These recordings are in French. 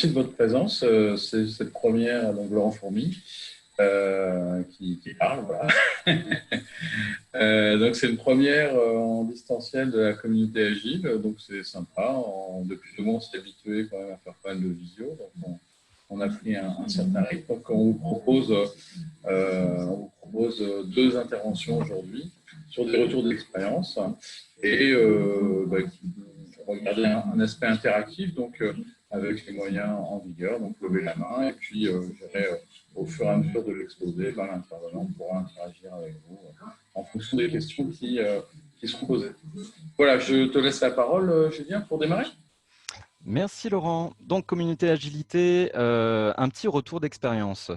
merci de votre présence. C'est cette première, donc Laurent Fourmy, qui parle. Voilà. Donc, c'est une première en distanciel de la communauté agile. Donc, c'est sympa. Depuis 2 mois, on s'est habitué quand même à faire pas mal de visio. Donc, on a pris un certain rythme. Donc, on vous propose 2 interventions aujourd'hui sur des retours d'expérience et regarder un aspect interactif, donc avec les moyens en vigueur, donc lever la main et puis au fur et à mesure de l'exposé, l'intervenant pourra interagir avec vous en fonction des questions qui seront posées. Voilà, je te laisse la parole, Julien, pour démarrer. Merci Laurent. Donc communauté agilité, un petit retour d'expérience.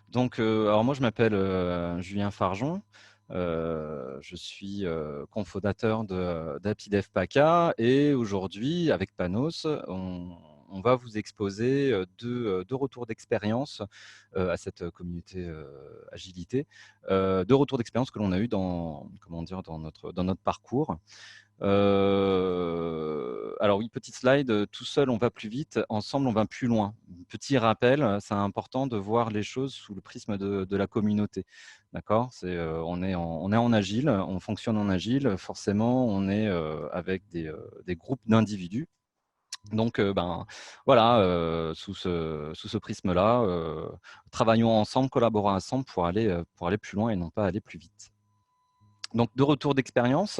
Donc alors moi je m'appelle Julien Farjon. Je suis cofondateur d'API Dev PACA et aujourd'hui avec Panos, on va vous exposer deux retours d'expérience à cette communauté agilité, deux retours d'expérience que l'on a eu dans notre parcours. Alors oui, petite slide, tout seul on va plus vite, ensemble on va plus loin. Petit rappel, c'est important de voir les choses sous le prisme de la communauté. D'accord, on est en agile, on fonctionne en agile, forcément on est avec des groupes d'individus. Donc voilà, sous ce prisme-là, travaillons ensemble, collaborons ensemble pour aller plus loin et non pas aller plus vite. Donc, deux retours d'expérience.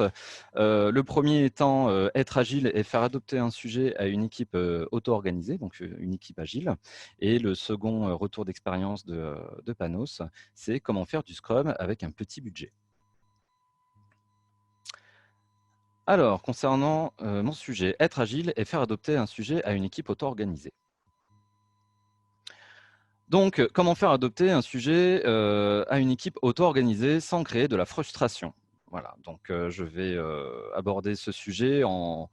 Le premier étant être agile et faire adopter un sujet à une équipe auto-organisée, donc une équipe agile. Et le second retour d'expérience de Panos, c'est comment faire du Scrum avec un petit budget. Alors, concernant mon sujet, être agile et faire adopter un sujet à une équipe auto-organisée. Donc, comment faire adopter un sujet à une équipe auto-organisée sans créer de la frustration? Voilà, donc je vais aborder ce sujet en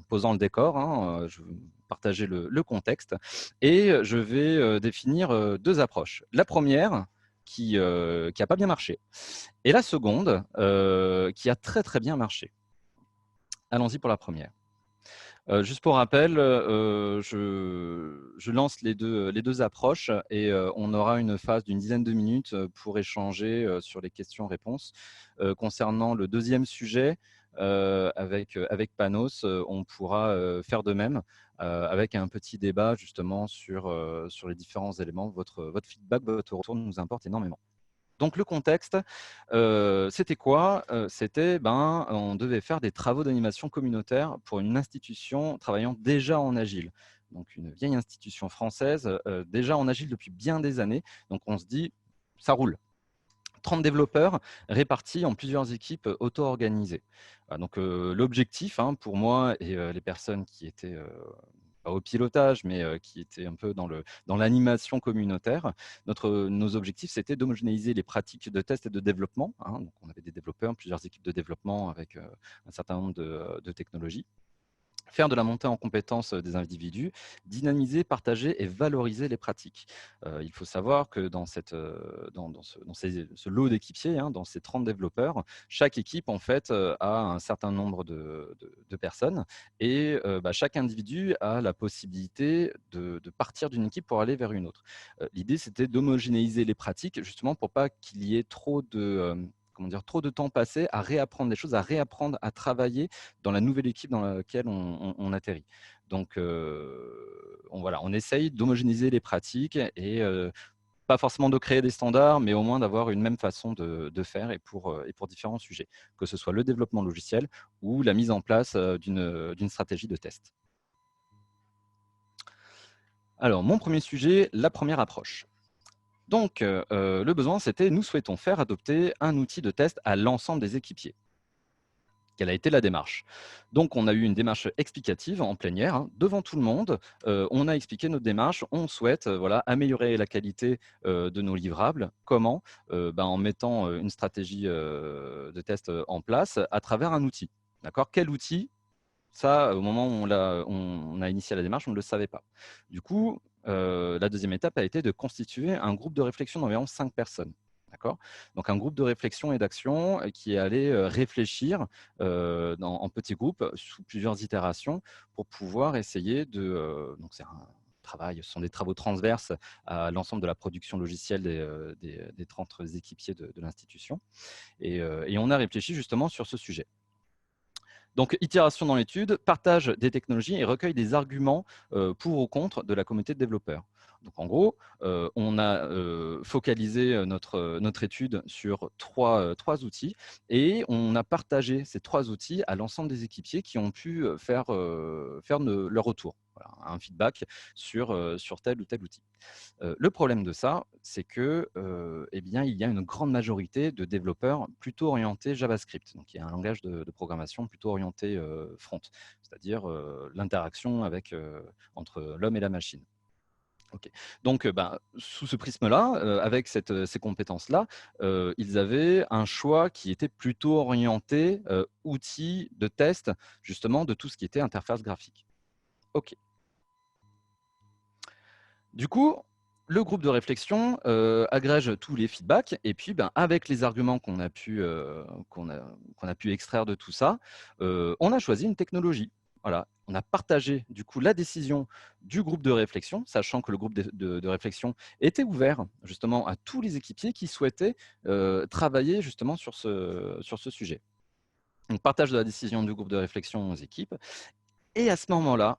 posant le décor, hein, je vais partager le contexte et je vais définir 2 approches. La première qui n'a pas bien marché et la seconde qui a très, très bien marché. Allons-y pour la première. Juste pour rappel, je lance les deux approches et on aura une phase d'une dizaine de minutes pour échanger sur les questions-réponses. Concernant le deuxième sujet, avec Panos, on pourra faire de même avec un petit débat justement sur les différents éléments. Votre feedback, votre retour nous importe énormément. Donc, le contexte, c'était quoi? C'était, on devait faire des travaux d'animation communautaire pour une institution travaillant déjà en agile. Donc, une vieille institution française, déjà en agile depuis bien des années. Donc, on se dit, ça roule. 30 développeurs répartis en plusieurs équipes auto-organisées. Voilà, donc, l'objectif pour moi et les personnes qui étaient pas au pilotage, mais qui étaient un peu dans l'animation communautaire. Nos objectifs, c'était d'homogénéiser les pratiques de test et de développement. Donc, on avait des développeurs, plusieurs équipes de développement avec un certain nombre de technologies. Faire de la montée en compétences des individus, dynamiser, partager et valoriser les pratiques. Il faut savoir que dans ce lot d'équipiers, dans ces 30 développeurs, chaque équipe en fait a un certain nombre de personnes et chaque individu a la possibilité de partir d'une équipe pour aller vers une autre. L'idée, c'était d'homogénéiser les pratiques justement pour pas qu'il y ait trop de temps passé à réapprendre des choses, à réapprendre à travailler dans la nouvelle équipe dans laquelle on atterrit. Donc, on essaye d'homogénéiser les pratiques et pas forcément de créer des standards, mais au moins d'avoir une même façon de faire et pour différents sujets, que ce soit le développement logiciel ou la mise en place d'une stratégie de test. Alors, mon premier sujet, la première approche. Donc, le besoin, c'était nous souhaitons faire adopter un outil de test à l'ensemble des équipiers. Quelle a été la démarche? Donc, on a eu une démarche explicative en plénière, devant tout le monde. On a expliqué notre démarche. On souhaite améliorer la qualité de nos livrables. Comment? En mettant une stratégie de test en place à travers un outil. D'accord? Quel outil? Ça, au moment où on a initié la démarche, on ne le savait pas. Du coup, la deuxième étape a été de constituer un groupe de réflexion d'environ 5 personnes. Donc, un groupe de réflexion et d'action qui est allé réfléchir en petits groupes sous plusieurs itérations pour pouvoir essayer de… donc, c'est un ce sont des travaux transverses à l'ensemble de la production logicielle des 30 équipiers de l'institution. Et on a réfléchi justement sur ce sujet. Donc, itération dans l'étude, partage des technologies et recueil des arguments pour ou contre de la communauté de développeurs. Donc, en gros, on a focalisé notre étude sur trois outils et on a partagé ces 3 outils à l'ensemble des équipiers qui ont pu faire leur retour, voilà, un feedback sur tel ou tel outil. Le problème de ça, c'est que, eh bien, il y a une grande majorité de développeurs plutôt orientés JavaScript. Donc, il y a un langage de programmation plutôt orienté front, c'est-à-dire l'interaction entre l'homme et la machine. OK. Donc, sous ce prisme-là, avec ces compétences-là, ils avaient un choix qui était plutôt orienté outils de test, justement, de tout ce qui était interface graphique. OK. Du coup, le groupe de réflexion agrège tous les feedbacks et puis avec les arguments qu'on a pu extraire de tout ça, on a choisi une technologie. Voilà. On a partagé du coup la décision du groupe de réflexion, sachant que le groupe de réflexion était ouvert justement à tous les équipiers qui souhaitaient travailler justement sur ce sujet. Donc, partage de la décision du groupe de réflexion aux équipes. Et à ce moment-là,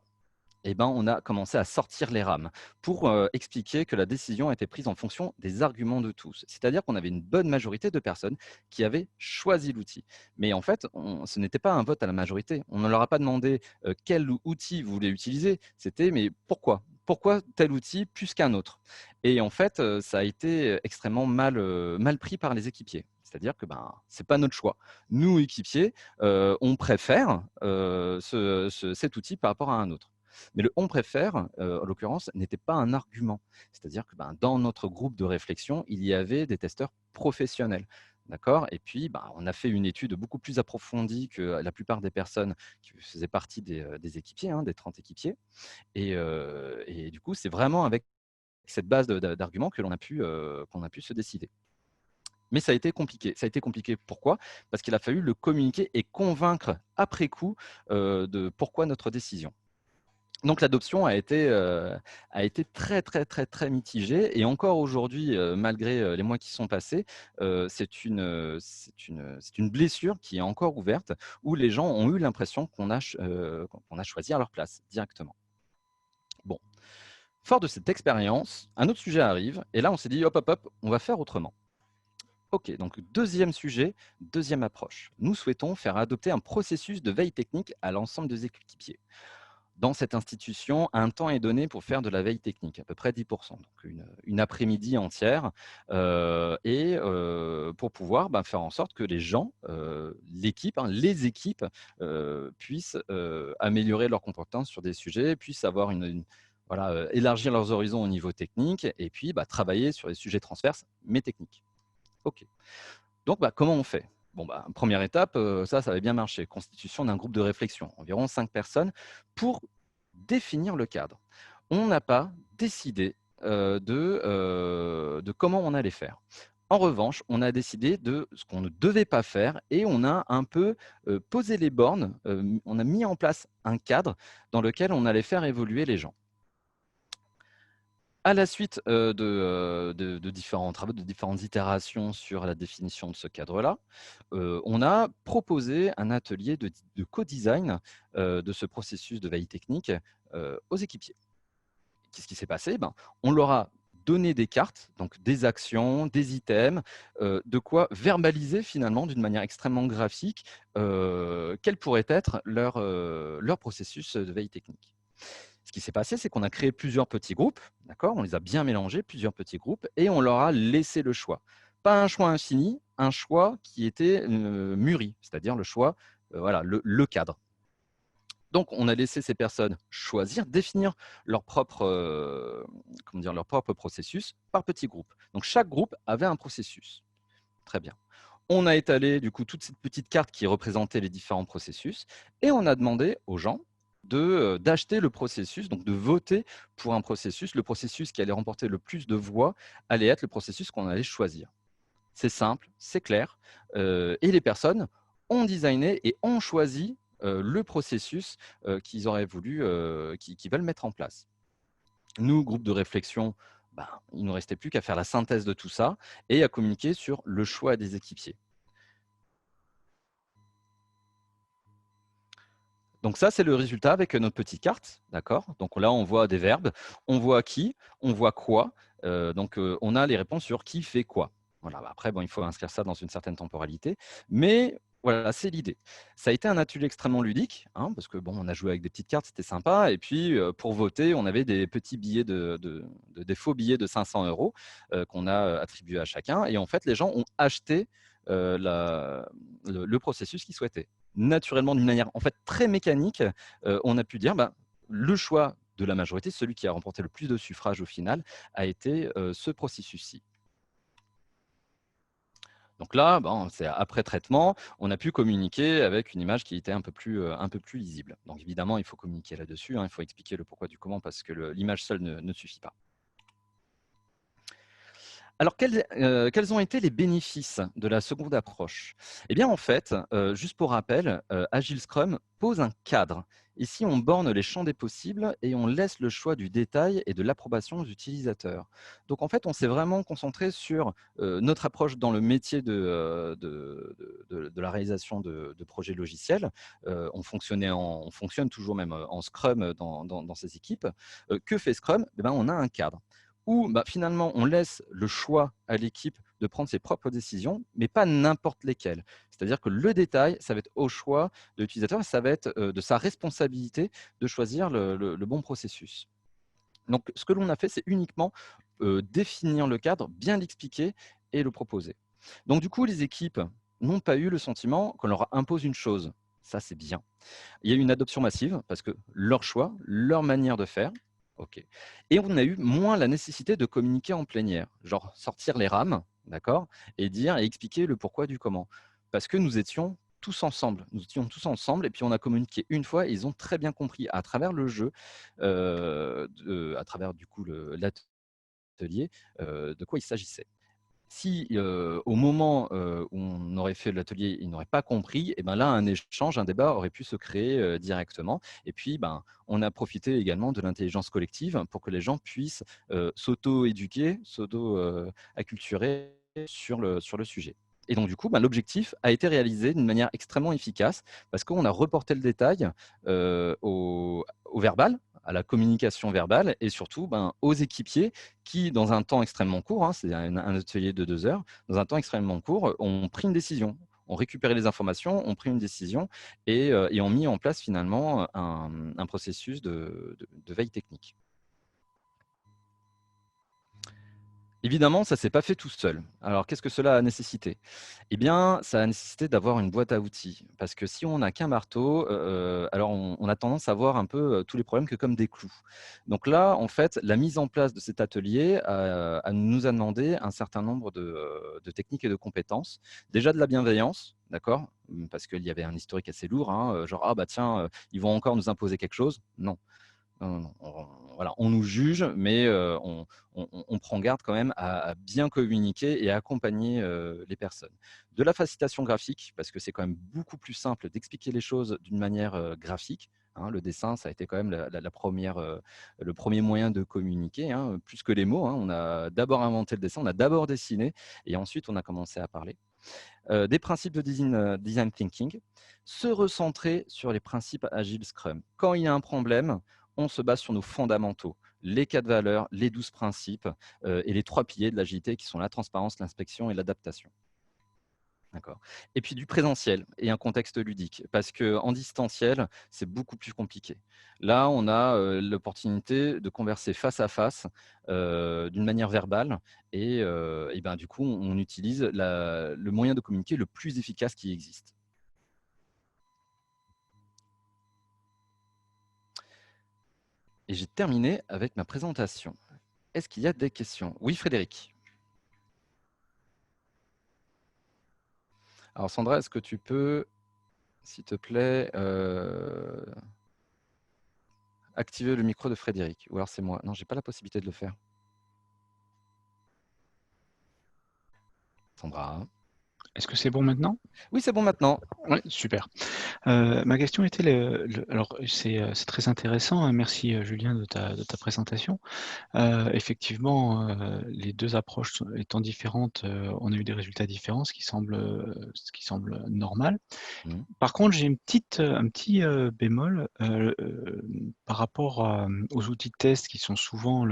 eh ben, on a commencé à sortir les rames pour expliquer que la décision a été prise en fonction des arguments de tous. C'est-à-dire qu'on avait une bonne majorité de personnes qui avaient choisi l'outil. Mais en fait, ce n'était pas un vote à la majorité. On ne leur a pas demandé quel outil vous voulez utiliser. C'était mais pourquoi ? Pourquoi tel outil plus qu'un autre? Et en fait, ça a été extrêmement mal pris par les équipiers. C'est-à-dire que ce n'est pas notre choix. Nous, équipiers, on préfère cet outil par rapport à un autre. Mais le on préfère, en l'occurrence, n'était pas un argument. C'est-à-dire que dans notre groupe de réflexion, il y avait des testeurs professionnels. D'accord. Et puis, on a fait une étude beaucoup plus approfondie que la plupart des personnes qui faisaient partie des équipiers, des 30 équipiers. Et du coup, c'est vraiment avec cette base d'arguments que qu'on a pu se décider. Mais ça a été compliqué. Ça a été compliqué pourquoi? Parce qu'il a fallu le communiquer et convaincre après coup de pourquoi notre décision. Donc l'adoption a été très, très, très, très mitigée et encore aujourd'hui, malgré les mois qui sont passés, c'est une blessure qui est encore ouverte où les gens ont eu l'impression qu'on a choisi à leur place directement. Bon, fort de cette expérience, un autre sujet arrive et là on s'est dit: «Hop, hop, hop, on va faire autrement». OK, donc deuxième sujet, deuxième approche. Nous souhaitons faire adopter un processus de veille technique à l'ensemble des équipiers. Dans cette institution, un temps est donné pour faire de la veille technique, à peu près 10 donc une après-midi entière, pour pouvoir faire en sorte que les gens, l'équipe, les équipes, puissent améliorer leurs compétences sur des sujets, puissent avoir voilà, élargir leurs horizons au niveau technique et puis travailler sur des sujets transverses, mais techniques. OK. Donc, comment on fait? Bon, première étape, ça avait bien marché. Constitution d'un groupe de réflexion, environ 5 personnes, pour définir le cadre. On n'a pas décidé de comment on allait faire. En revanche, on a décidé de ce qu'on ne devait pas faire et on a un peu posé les bornes, on a mis en place un cadre dans lequel on allait faire évoluer les gens. À la suite de différents travaux, de différentes itérations sur la définition de ce cadre-là, on a proposé un atelier de co-design de ce processus de veille technique aux équipiers. Qu'est-ce qui s'est passé? On leur a donné des cartes, donc des actions, des items, de quoi verbaliser finalement d'une manière extrêmement graphique quel pourrait être leur processus de veille technique. Ce qui s'est passé, c'est qu'on a créé plusieurs petits groupes, d'accord? On les a bien mélangés, plusieurs petits groupes, et on leur a laissé le choix. Pas un choix infini, un choix qui était mûri, c'est-à-dire le choix, voilà, le cadre. Donc, on a laissé ces personnes choisir, définir leur propre, leur propre processus par petits groupes. Donc, chaque groupe avait un processus. Très bien. On a étalé du coup toute cette petite carte qui représentait les différents processus et on a demandé aux gens d'acheter le processus, donc de voter pour un processus. Le processus qui allait remporter le plus de voix allait être le processus qu'on allait choisir. C'est simple, c'est clair. Et les personnes ont designé et ont choisi le processus qu'ils auraient voulu, qu'ils veulent mettre en place. Nous, groupe de réflexion, ben, il ne nous restait plus qu'à faire la synthèse de tout ça et à communiquer sur le choix des équipiers. Donc ça, c'est le résultat avec notre petite carte, d'accord? Donc là, on voit des verbes, on voit qui, on voit quoi. On a les réponses sur qui fait quoi. Voilà. Après, bon, il faut inscrire ça dans une certaine temporalité, mais voilà, c'est l'idée. Ça a été un atelier extrêmement ludique, hein, parce que bon, on a joué avec des petites cartes, c'était sympa. Et puis, pour voter, on avait des petits billets des faux billets de 500 € qu'on a attribués à chacun. Et en fait, les gens ont acheté le processus qu'ils souhaitaient. Naturellement, d'une manière en fait très mécanique, on a pu dire le choix de la majorité, celui qui a remporté le plus de suffrages au final, a été ce processus-ci. Donc là, bon, c'est après traitement, on a pu communiquer avec une image qui était un peu plus lisible. Donc évidemment, il faut communiquer là-dessus, hein, il faut expliquer le pourquoi du comment parce que l'image seule ne suffit pas. Alors, quels ont été les bénéfices de la seconde approche? Eh bien, en fait, juste pour rappel, Agile Scrum pose un cadre. Ici, on borne les champs des possibles et on laisse le choix du détail et de l'approbation aux utilisateurs. Donc, en fait, on s'est vraiment concentré sur notre approche dans le métier de la réalisation de projets logiciels. On fonctionne toujours même en Scrum dans ces équipes. Que fait Scrum? Eh ben, on a un cadre où finalement on laisse le choix à l'équipe de prendre ses propres décisions, mais pas n'importe lesquelles. C'est-à-dire que le détail, ça va être au choix de l'utilisateur, ça va être de sa responsabilité de choisir le bon processus. Donc, ce que l'on a fait, c'est uniquement définir le cadre, bien l'expliquer et le proposer. Donc, du coup, les équipes n'ont pas eu le sentiment qu'on leur impose une chose. Ça, c'est bien. Il y a eu une adoption massive parce que leur choix, leur manière de faire, ok. Et on a eu moins la nécessité de communiquer en plénière, genre sortir les rames, d'accord, et dire et expliquer le pourquoi du comment. Parce que nous étions tous ensemble, et puis on a communiqué une fois et ils ont très bien compris à travers le jeu, à travers du coup l'atelier, de quoi il s'agissait. Si au moment où on aurait fait l'atelier, ils n'auraient pas compris, et ben là, un échange, un débat aurait pu se créer directement. Et puis, on a profité également de l'intelligence collective pour que les gens puissent s'auto-éduquer, s'auto-acculturer sur le sujet. Et donc, du coup, l'objectif a été réalisé d'une manière extrêmement efficace parce qu'on a reporté le détail au verbal, à la communication verbale et surtout aux équipiers qui, dans un temps extrêmement court, hein, c'est un atelier de 2 heures, dans un temps extrêmement court, ont pris une décision, ont récupéré les informations, ont pris une décision et ont mis en place finalement un processus de veille technique. Évidemment, ça ne s'est pas fait tout seul. Alors, qu'est-ce que cela a nécessité? Eh bien, ça a nécessité d'avoir une boîte à outils. Parce que si on n'a qu'un marteau, alors on a tendance à voir un peu tous les problèmes que comme des clous. Donc là, en fait, la mise en place de cet atelier nous a demandé un certain nombre de techniques et de compétences. Déjà de la bienveillance, d'accord? Parce qu'il y avait un historique assez lourd, hein, genre, ah bah tiens, ils vont encore nous imposer quelque chose. Non. Non, non, voilà, on nous juge, mais on prend garde quand même à bien communiquer et à accompagner les personnes. De la facilitation graphique, parce que c'est quand même beaucoup plus simple d'expliquer les choses d'une manière graphique. Hein, le dessin, ça a été quand même le premier moyen de communiquer, hein, plus que les mots. Hein. On a d'abord inventé le dessin, on a d'abord dessiné, et ensuite on a commencé à parler. Des principes de design thinking, se recentrer sur les principes Agile Scrum. Quand il y a un problème, on se base sur nos fondamentaux, les 4 valeurs, les 12 principes et les 3 piliers de l'agilité qui sont la transparence, l'inspection et l'adaptation. D'accord. Et puis du présentiel et un contexte ludique, parce qu'en distanciel, c'est beaucoup plus compliqué. Là, on a l'opportunité de converser face à face d'une manière verbale et du coup, on utilise le moyen de communiquer le plus efficace qui existe. Et j'ai terminé avec ma présentation. Est-ce qu'il y a des questions? Oui, Frédéric. Alors Sandra, est-ce que tu peux, s'il te plaît, activer le micro de Frédéric? Ou alors c'est moi. Non, j'ai pas la possibilité de le faire. Sandra. Est-ce que c'est bon maintenant? Oui, c'est bon maintenant. Oui, super. Ma question était alors c'est très intéressant, hein, merci Julien de ta présentation. Effectivement, les 2 approches étant différentes, on a eu des résultats différents, ce qui semble normal. Mmh. Par contre, j'ai un petit, bémol, par rapport aux outils de test qui sont souvent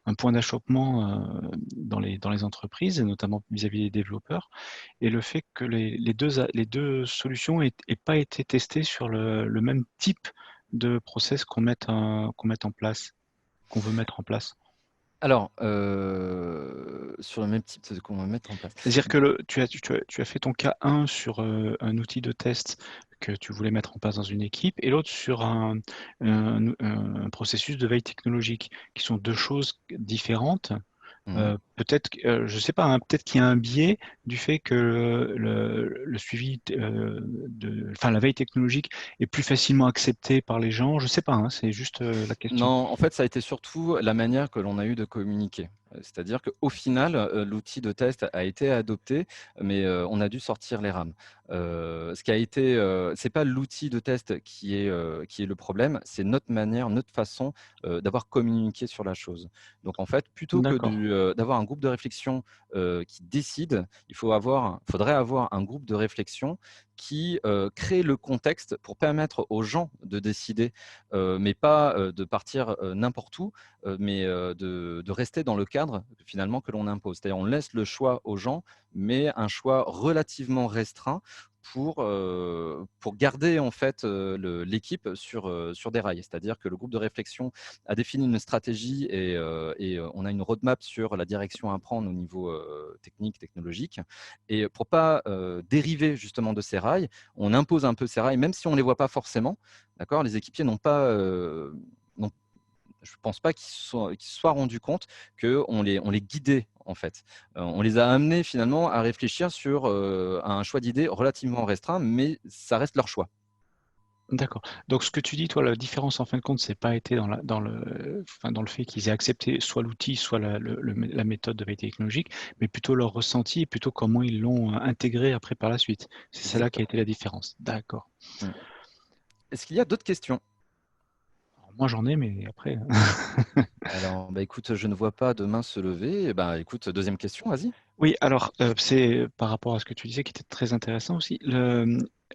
un point d'achoppement, dans les entreprises et notamment vis-à-vis des développeurs et le fait que les 2 solutions aient pas été testées sur le même type de process qu'on mette en place, qu'on veut mettre en place. Alors, sur le même type de qu'on va mettre en place. C'est-à-dire que tu as fait ton cas 1 sur, un outil de test que tu voulais mettre en place dans une équipe et l'autre sur un processus de veille technologique, qui sont 2 choses différentes. Mmh. Peut-être que, je sais pas, hein, peut-être qu'il y a un biais du fait que le suivi enfin la veille technologique est plus facilement accepté par les gens. Je sais pas, hein, c'est juste, la question. Non, en fait, ça a été surtout la manière que l'on a eu de communiquer. C'est-à-dire qu'au final, l'outil de test a été adopté, mais on a dû sortir les rames. Ce qui a été, c'est pas l'outil de test qui est le problème, c'est notre manière, notre façon, d'avoir communiqué sur la chose. Donc en fait, plutôt que D'accord, d'avoir un groupe de réflexion, qui décide, faudrait avoir un groupe de réflexion qui, crée le contexte pour permettre aux gens de décider, mais pas, de partir, n'importe où, mais de rester dans le cadre finalement que l'on impose. C'est-à-dire on laisse le choix aux gens, mais un choix relativement restreint pour garder en fait, l'équipe sur des rails. C'est-à-dire que le groupe de réflexion a défini une stratégie et on a une roadmap sur la direction à prendre au niveau, technique, technologique et pour pas, dériver justement de ces rails, on impose un peu ces rails, même si on ne les voit pas forcément. D'accord, les équipiers n'ont pas, je ne pense pas qu'ils se soient rendus compte on les guidait en fait. On les a amenés finalement à réfléchir sur un choix d'idées relativement restreint, mais ça reste leur choix. d'accord. Donc ce que tu dis, toi, la différence en fin de compte, c'est pas été dans le fait qu'ils aient accepté soit l'outil, soit la méthode de veille technologique, mais plutôt leur ressenti et plutôt comment ils l'ont, intégré après par la suite. C'est celle-là qui a Exactement. été la différence. D'accord. Mmh. Est-ce qu'il y a d'autres questions? Alors moi j'en ai, mais après, Alors, bah, écoute, je ne vois pas de main se lever. Eh ben, écoute, deuxième question, vas-y. oui, alors, c'est par rapport à ce que tu disais qui était très intéressant aussi.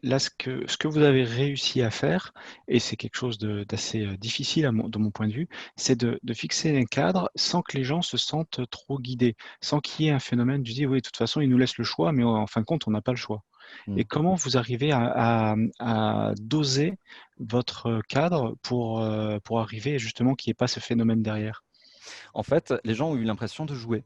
Là, ce que vous avez réussi à faire et c'est quelque chose d'assez, difficile de mon point de vue, c'est de fixer un cadre sans que les gens se sentent trop guidés, sans qu'il y ait un phénomène du dire: «Oui, de toute façon, ils nous laissent le choix, mais en fin de compte, on n'a pas le choix». Et Mmh. comment vous arrivez à doser votre cadre pour arriver justement qu'il y ait pas ce phénomène derrière? En fait, les gens ont eu l'impression de jouer.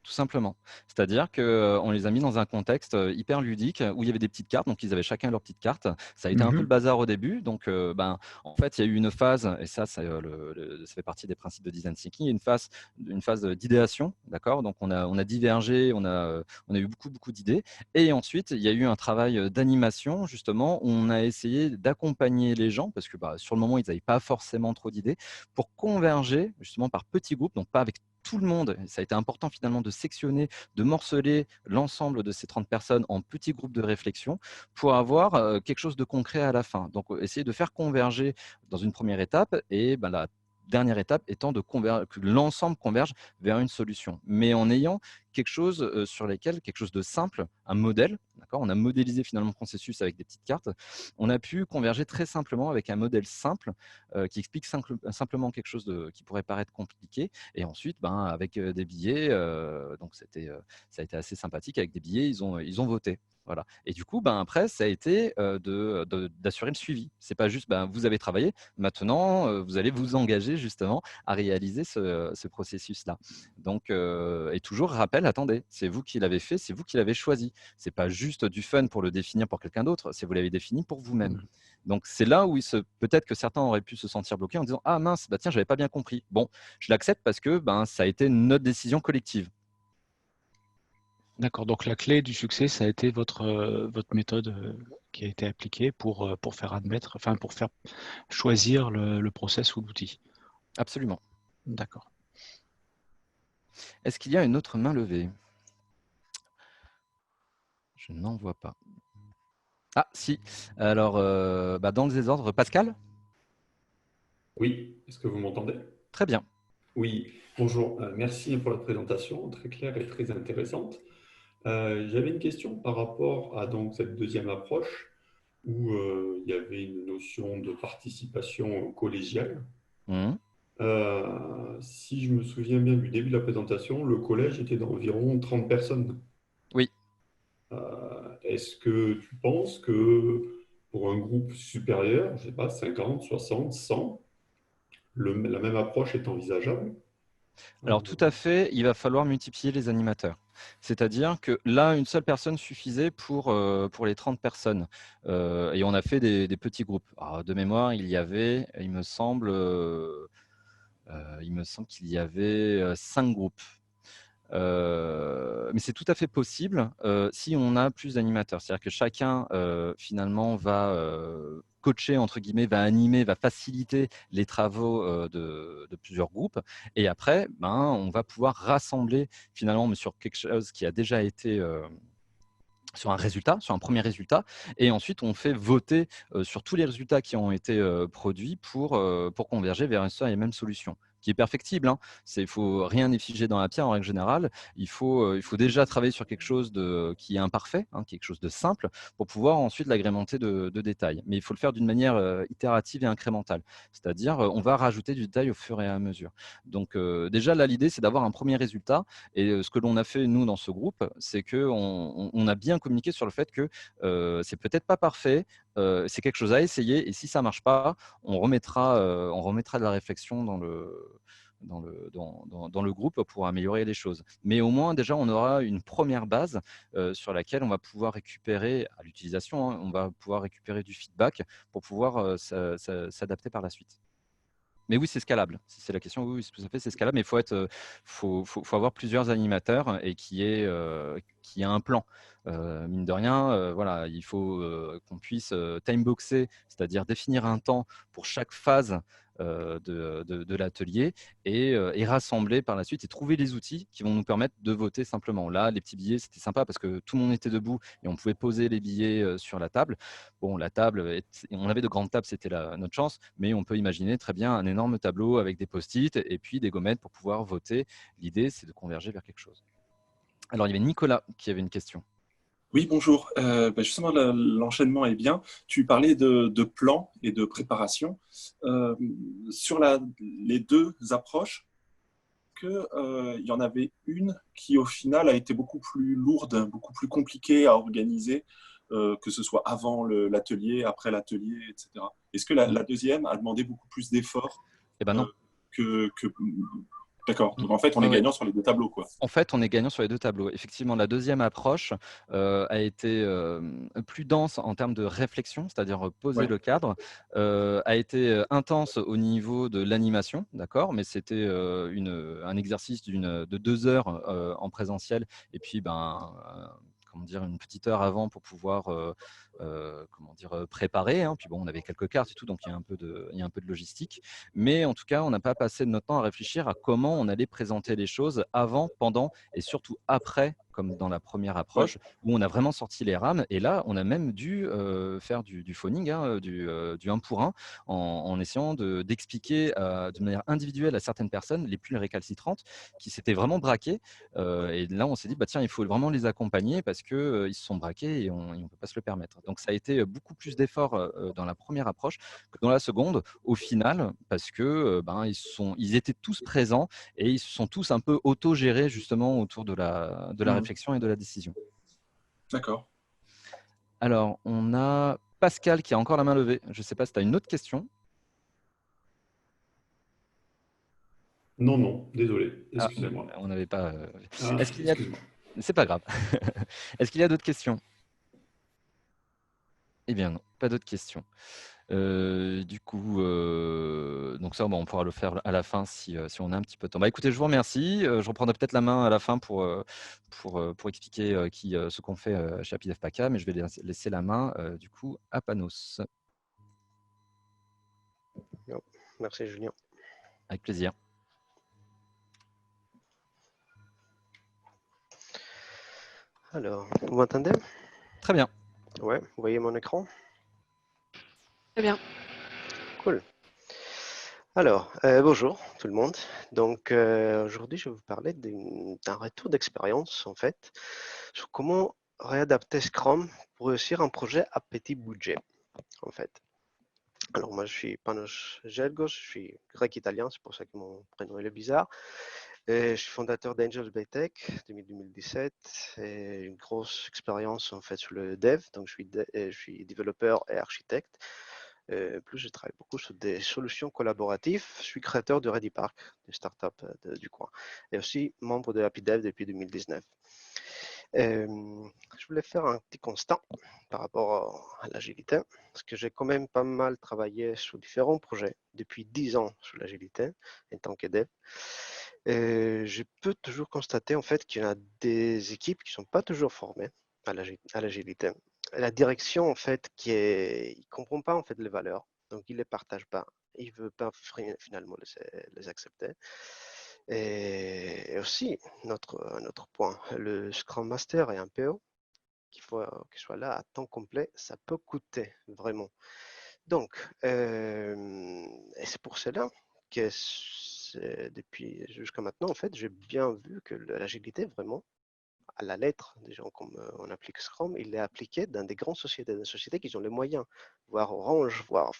Tout simplement. C'est-à-dire qu'on les a mis dans un contexte, hyper ludique, où il y avait des petites cartes, donc ils avaient chacun leur petite carte. Ça a été un peu Mmh. le bazar au début, donc en fait, il y a eu une phase et ça, c'est, ça fait partie des principes de design thinking, il y a une phase, d'idéation, d'accord? Donc on a divergé, on a eu beaucoup, beaucoup d'idées et ensuite, il y a eu un travail, d'animation justement, où on a essayé d'accompagner les gens parce que, sur le moment, ils n'avaient pas forcément trop d'idées, pour converger justement par petits groupes, donc pas avec tout le monde. Ça a été important finalement de sectionner, de morceler l'ensemble de ces 30 personnes en petits groupes de réflexion pour avoir quelque chose de concret à la fin. Donc, essayer de faire converger dans une première étape et la dernière étape étant que l'ensemble converge vers une solution. Mais en ayant quelque chose quelque chose de simple, un modèle, d'accord. On a modélisé finalement le processus avec des petites cartes. On a pu converger très simplement avec un modèle simple qui explique simplement quelque chose qui pourrait paraître compliqué et ensuite, avec, des billets, donc ça a été assez sympathique. Avec des billets, ils ont voté. Voilà et du coup, après, ça a été, d'assurer le suivi. C'est pas juste, vous avez travaillé, maintenant, vous allez vous engager justement à réaliser ce processus-là. Donc et toujours rappel, attendez, c'est vous qui l'avez fait, c'est vous qui l'avez choisi. C'est pas juste du fun pour le définir pour quelqu'un d'autre, c'est vous l'avez défini pour vous-même. Mmh. Donc c'est là où peut-être que certains auraient pu se sentir bloqués en disant: «Ah mince, tiens, j'avais pas bien compris». Bon, je l'accepte parce que, ça a été notre décision collective. D'accord, donc la clé du succès, ça a été votre méthode, qui a été appliquée pour faire admettre, enfin pour faire choisir le process ou l'outil. Absolument. D'accord. Est-ce qu'il y a une autre main levée? Je n'en vois pas. Ah, si. Alors, dans le désordre, Pascal? Oui, est-ce que vous m'entendez? Très bien. Oui, bonjour. Merci pour la présentation, très claire et très intéressante. J'avais une question par rapport à donc cette deuxième approche où il y avait une notion de participation collégiale. Mhm. Si je me souviens bien du début de la présentation, le collège était d'environ 30 personnes. Oui. Est-ce que tu penses que pour un groupe supérieur, je sais pas, 50, 60, 100, la même approche est envisageable? Alors tout à fait, il va falloir multiplier les animateurs. C'est-à-dire que là, une seule personne suffisait pour les 30 personnes. Et on a fait des petits groupes. Alors, de mémoire, il y avait, il me semble qu'il y avait 5 groupes. Mais c'est tout à fait possible si on a plus d'animateurs. C'est-à-dire que chacun, finalement, va coacher, entre guillemets, va animer, va faciliter les travaux de plusieurs groupes. Et après, on va pouvoir rassembler, finalement, mais sur quelque chose qui a déjà été sur un résultat, sur un premier résultat, et ensuite on fait voter sur tous les résultats qui ont été produits pour converger vers une seule et même solution, qui est perfectible. Hein. Rien n'est figé dans la pierre en règle générale. Il faut déjà travailler sur quelque chose qui est imparfait, hein, quelque chose de simple, pour pouvoir ensuite l'agrémenter de détails. Mais il faut le faire d'une manière itérative et incrémentale, c'est-à-dire on va rajouter du détail au fur et à mesure. Donc déjà là, l'idée c'est d'avoir un premier résultat. Et ce que l'on a fait, nous, dans ce groupe, c'est qu'on a bien communiqué sur le fait que c'est peut-être pas parfait, c'est quelque chose à essayer, et si ça marche pas, on remettra de la réflexion dans le groupe pour améliorer les choses. Mais au moins, déjà, on aura une première base sur laquelle on va pouvoir récupérer, à l'utilisation, hein, on va pouvoir récupérer du feedback pour pouvoir s'adapter par la suite. Mais oui, c'est scalable. Si c'est la question, oui, tout à fait, c'est scalable. Mais faut avoir plusieurs animateurs et qui ait un plan. Mine de rien, voilà, il faut qu'on puisse timeboxer, c'est-à-dire définir un temps pour chaque phase de l'atelier et rassembler par la suite et trouver les outils qui vont nous permettre de voter simplement. Là, les petits billets, c'était sympa parce que tout le monde était debout et on pouvait poser les billets sur la table. Bon, la table, on avait de grandes tables, c'était notre chance, mais on peut imaginer très bien un énorme tableau avec des post-it et puis des gommettes pour pouvoir voter. L'idée, c'est de converger vers quelque chose. Alors, il y avait Nicolas qui avait une question. Oui, bonjour. Justement, l'enchaînement est bien. Tu parlais de plan et de préparation. Sur les deux approches, il y en avait une qui, au final, a été beaucoup plus lourde, beaucoup plus compliquée à organiser, que ce soit avant l'atelier, après l'atelier, etc. Est-ce que la deuxième a demandé beaucoup plus d'efforts Eh ben non. que... D'accord. Donc, en fait, on est Ouais. gagnant sur les deux tableaux, quoi. En fait, on est gagnant sur les deux tableaux. Effectivement, la deuxième approche a été plus dense en termes de réflexion, c'est-à-dire poser le cadre, a été intense au niveau de l'animation, d'accord, mais c'était un exercice de 2 heures en présentiel, et puis comment dire, une petite heure avant pour pouvoir préparer. Hein. Puis bon, on avait quelques cartes et tout, donc il y a un peu de logistique. Mais en tout cas, on n'a pas passé notre temps à réfléchir à comment on allait présenter les choses avant, pendant et surtout après, comme dans la première approche, où on a vraiment sorti les rames. Et là, on a même dû faire du phoning, hein, du 1 pour 1, en essayant d'expliquer de manière individuelle à certaines personnes, les plus récalcitrantes, qui s'étaient vraiment braquées. Et là, on s'est dit, tiens, il faut vraiment les accompagner parce qu'ils se sont braqués et on ne peut pas se le permettre. Donc, ça a été beaucoup plus d'efforts dans la première approche que dans la seconde, au final, parce que ils étaient tous présents et ils se sont tous un peu auto-gérés justement autour de la réflexion et de la décision. D'accord. Alors, on a Pascal qui a encore la main levée. Je ne sais pas si tu as une autre question. Non, désolé, excusez-moi. On n'avait pas. Est-ce qu'il y a... Excuse-moi. C'est pas grave. Est-ce qu'il y a d'autres questions? Eh bien non, pas d'autres questions. Du coup, donc ça, on pourra le faire à la fin si on a un petit peu de temps. Écoutez, je vous remercie. Je reprendrai peut-être la main à la fin pour expliquer ce qu'on fait chez APIDEF PACA, mais je vais laisser la main du coup à Panos. Merci Julien. Avec plaisir. Alors, vous m'entendez? Très bien. Ouais, vous voyez mon écran? Très bien. Cool. Alors, bonjour tout le monde. Donc, aujourd'hui, je vais vous parler d'un retour d'expérience, en fait, sur comment réadapter Scrum pour réussir un projet à petit budget, en fait. Alors, moi, je suis Panos Gelgos, je suis grec-italien, c'est pour ça que mon prénom est bizarre. Et je suis fondateur d'Angels by Tech depuis 2017 et une grosse expérience en fait sur le dev. Donc, je suis développeur et architecte. Plus, je travaille beaucoup sur des solutions collaboratives. Je suis créateur de ReadyPark, une startup du coin, et aussi membre de Happy Dev depuis 2019. Je voulais faire un petit constat par rapport à l'agilité, parce que j'ai quand même pas mal travaillé sur différents projets depuis 10 ans sur l'agilité en tant que dev. Je peux toujours constater en fait qu'il y a des équipes qui ne sont pas toujours formées à l'agilité. La direction en fait il comprend pas en fait les valeurs, donc il les partage pas, il veut pas finalement les accepter. Et aussi un autre point, le Scrum Master et un PO qu'il faut qu'il soit là à temps complet, ça peut coûter vraiment. Donc, et c'est pour cela que depuis jusqu'à maintenant, en fait, j'ai bien vu que l'agilité, vraiment, à la lettre, des gens comme on applique Scrum, il est appliqué dans des grandes sociétés, des sociétés qui ont les moyens, voire Orange, voire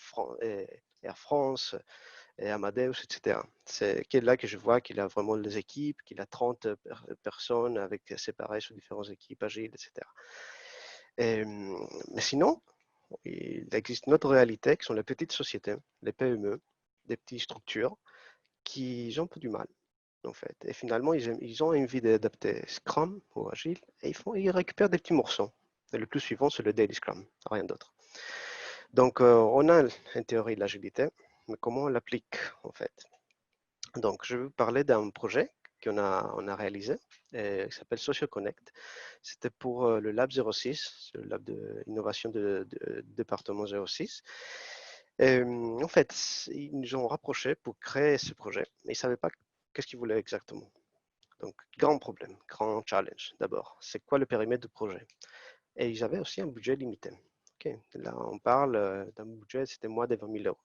Air France, et Amadeus, etc. C'est là que je vois qu'il a vraiment les équipes, qu'il a 30 personnes avec séparées sur différentes équipes agiles, etc. Mais sinon, il existe une autre réalité qui sont les petites sociétés, les PME, des petites structures qui ont un peu du mal, en fait. Et finalement, ils ont envie d'adapter Scrum ou Agile et ils récupèrent des petits morceaux. Et le plus suivant, c'est le Daily Scrum, rien d'autre. Donc, on a en théorie l'agilité, mais comment on l'applique, en fait? Donc, je vais vous parler d'un projet on a réalisé, qui s'appelle Social Connect. C'était pour le Lab 06, le lab d'innovation de département 06. En fait, ils nous ont rapprochés pour créer ce projet, mais ils ne savaient pas qu'est-ce qu'ils voulaient exactement. Donc, grand problème, grand challenge d'abord. C'est quoi le périmètre du projet? Et ils avaient aussi un budget limité. Okay. Là, on parle d'un budget, c'était moins de 20 000 euros.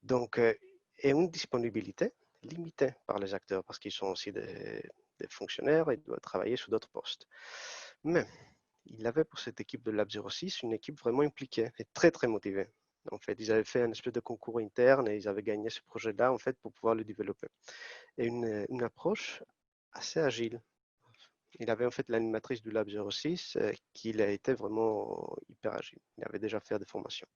Donc, et une disponibilité limitée par les acteurs parce qu'ils sont aussi des fonctionnaires et doivent travailler sur d'autres postes. Mais il avait pour cette équipe de Lab 06 une équipe vraiment impliquée et très, très motivée. En fait, ils avaient fait un espèce de concours interne et ils avaient gagné ce projet-là en fait, pour pouvoir le développer. Et une approche assez agile. Il avait en fait l'animatrice du Lab 06 qui a été vraiment hyper agile. Il avait déjà fait des formations.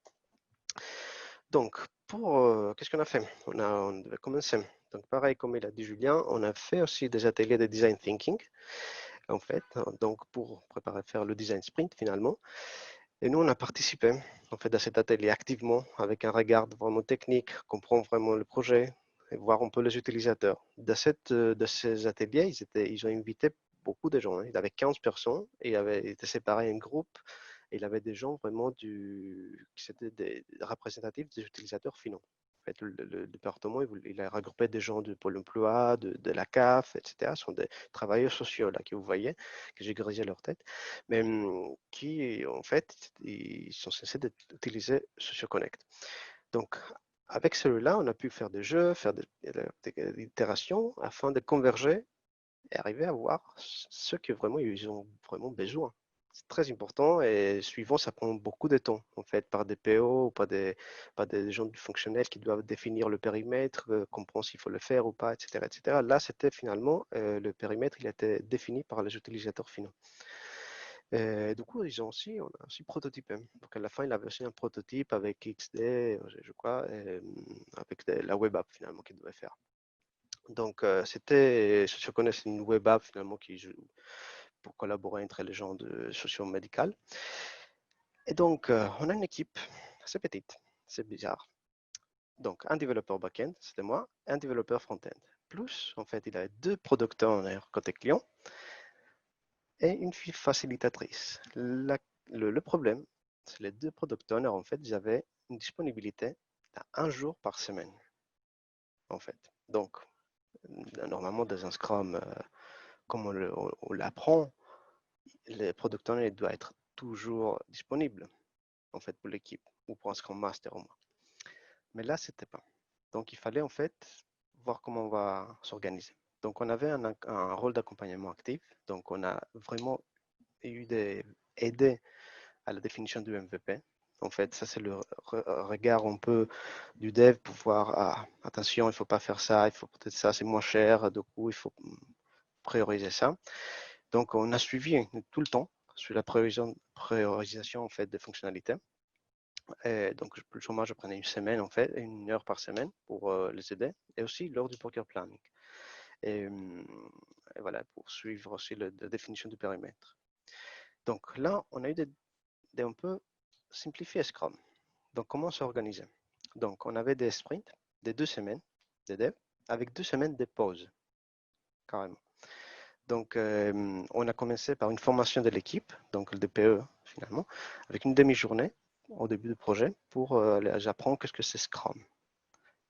Donc, qu'est-ce qu'on a fait? On devait commencer. Donc, pareil, comme il a dit Julien, on a fait aussi des ateliers de design thinking, en fait, donc pour faire le design sprint finalement. Et nous, on a participé en fait à cet atelier activement avec un regard vraiment technique, comprendre vraiment le projet et voir un peu les utilisateurs. De ces ateliers, ils ont invité beaucoup de gens. Hein. Il y avait 15 personnes et ils avaient été séparés en groupes. Et il avait des gens vraiment qui étaient des représentatifs des utilisateurs finaux. En fait, le département, il a regroupé des gens de Pôle emploi, de la CAF, etc. Ce sont des travailleurs sociaux là que vous voyez, que j'ai grisé leur tête, mais qui, en fait, ils sont censés utiliser SocioConnect. Donc, avec celui-là, on a pu faire des jeux, faire des itérations afin de converger et arriver à voir ce que vraiment ils ont vraiment besoin. C'est très important et suivant, ça prend beaucoup de temps, en fait, par des PO ou par des gens du fonctionnel qui doivent définir le périmètre, comprendre s'il faut le faire ou pas, etc. etc. Là, c'était finalement, le périmètre, il a été défini par les utilisateurs finaux. Du coup, on a aussi prototypé. Donc, à la fin, il avait aussi un prototype avec XD, je crois, avec la web app finalement qu'il devait faire. Donc, je connais une web app finalement qui joue pour collaborer entre les gens de socio-médical. Et donc, on a une équipe assez petite, c'est bizarre. Donc, un développeur back-end, c'était moi, un développeur front-end. Plus, en fait, il avait 2 product owners côté client et une facilitatrice. Le problème, c'est les 2 product owners, en fait, ils avaient une disponibilité à 1 jour par semaine, en fait. Donc, normalement, dans un Scrum, comme on l'apprend, le product owner doit être toujours disponible en fait pour l'équipe ou pour un Scrum Master au moins. Mais là, c'était pas. Donc, il fallait en fait voir comment on va s'organiser. Donc, on avait un rôle d'accompagnement actif. Donc, on a vraiment aidé à la définition du MVP. En fait, ça, c'est le regard un peu du dev pour voir, attention, il ne faut pas faire ça, il faut peut-être ça, c'est moins cher, du coup, il faut prioriser ça. Donc, on a suivi tout le temps sur la priorisation en fait, des fonctionnalités. Et donc, le chômage, je prenais une semaine, en fait, 1 heure par semaine pour les aider, et aussi lors du poker planning. Et voilà, pour suivre aussi la définition du périmètre. Donc là, on a eu un peu simplifié Scrum. Donc, comment s'organiser? Donc, on avait des sprints de 2 semaines de dev avec 2 semaines de pause, carrément. Donc, on a commencé par une formation de l'équipe, donc le DPE finalement, avec une demi-journée au début du projet pour les apprendre qu'est-ce que c'est Scrum